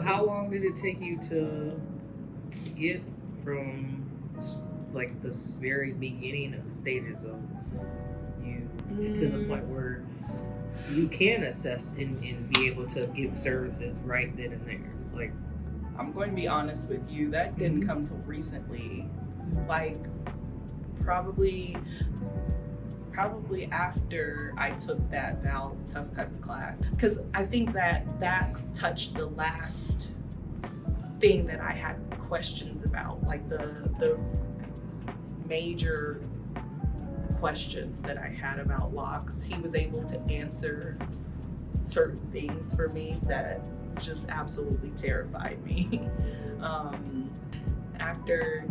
how long did it take you to get from like the very beginning of the stages of you to the point where you can assess and be able to give services right then and there? Like, I'm going to be honest with you, that didn't come till recently. Like, probably after I took that Val Tough Cuts class, because I think that touched the last thing that I had questions about, like the major questions that I had about locks. He was able to answer certain things for me that just absolutely terrified me. After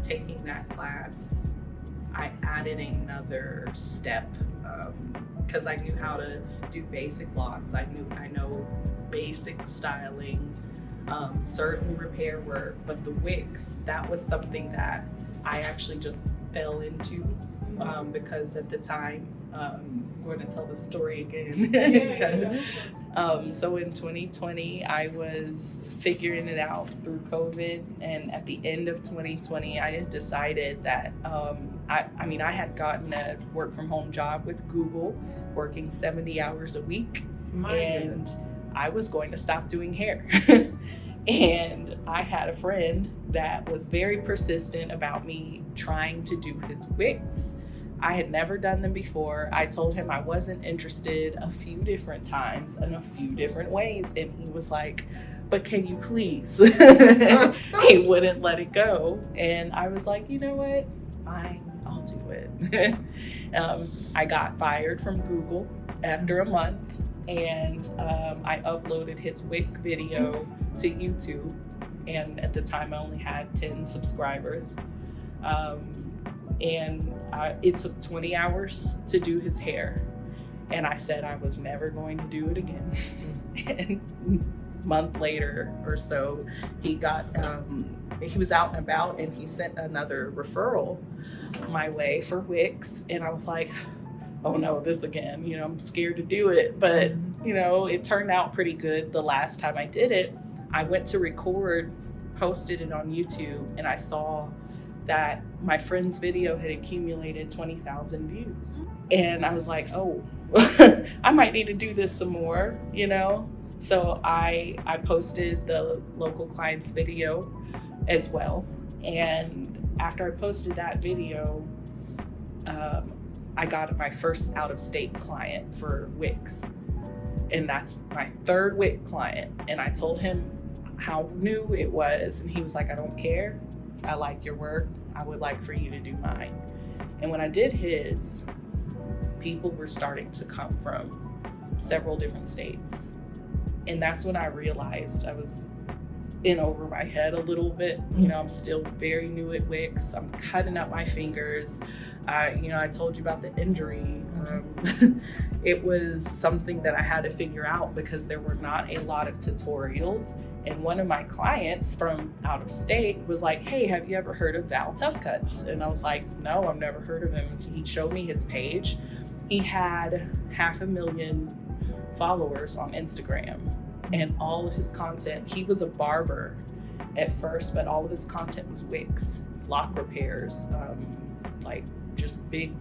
taking that class, I added another step because I knew how to do basic locks. I know basic styling, certain repair work, but the wicks, that was something that I actually just fell into because at the time, I'm going to tell the story again. So in 2020, I was figuring it out through COVID, and at the end of 2020, I had decided that I had gotten a work from home job with Google, working 70 hours a week, and I was going to stop doing hair. And I had a friend that was very persistent about me trying to do his wigs. I had never done them before. I told him I wasn't interested a few different times in a few different ways. And he was like, but can you please? He wouldn't let it go. And I was like, you know what? Fine, I'll do it. I got fired from Google after a month, and I uploaded his wig video to YouTube. And at the time I only had 10 subscribers. And it took 20 hours to do his hair. And I said I was never going to do it again. And a month later or so, he was out and about, and he sent another referral my way for wigs. And I was like, oh no, this again, I'm scared to do it. But, it turned out pretty good the last time I did it. I went to record, posted it on YouTube, and I saw that my friend's video had accumulated 20,000 views. And I was like, oh, I might need to do this some more, So I posted the local client's video as well. And after I posted that video, I got my first out-of-state client for wigs. And that's my third wig client. And I told him how new it was. And he was like, I don't care. I like your work. I would like for you to do mine. And when I did his, people were starting to come from several different states. And that's when I realized I was in over my head a little bit. I'm still very new at wigs. I'm cutting up my fingers. I told you about the injury. It was something that I had to figure out because there were not a lot of tutorials. And one of my clients from out of state was like, hey, have you ever heard of Val Tough Cuts? And I was like, no, I've never heard of him. He showed me his page. He had 500,000 followers on Instagram, and all of his content, he was a barber at first, but all of his content was wigs, lock repairs, like just big,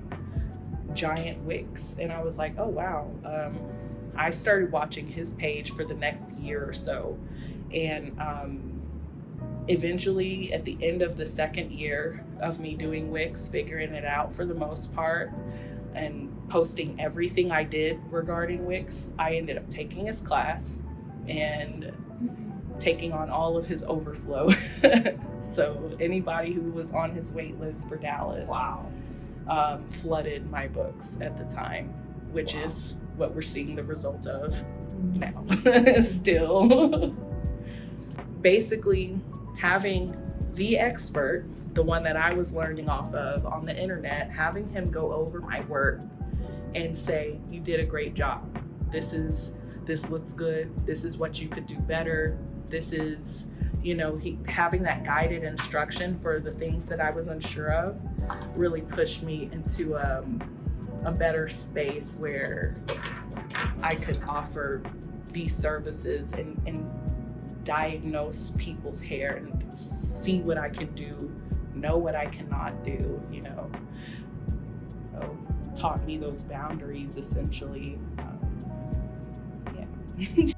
giant wigs. And I was like, oh, wow. I started watching his page for the next year or so. And eventually, at the end of the second year of me doing wigs, figuring it out for the most part, and posting everything I did regarding wigs, I ended up taking his class and taking on all of his overflow. So anybody who was on his wait list for Dallas, flooded my books at the time, which is what we're seeing the result of now. Still. Basically, having the expert, the one that I was learning off of on the internet, having him go over my work and say, you did a great job. This looks good. This is what you could do better. This is, having that guided instruction for the things that I was unsure of really pushed me into a better space where I could offer these services and diagnose people's hair and see what I can do, know what I cannot do, you know. So taught me those boundaries essentially. Yeah.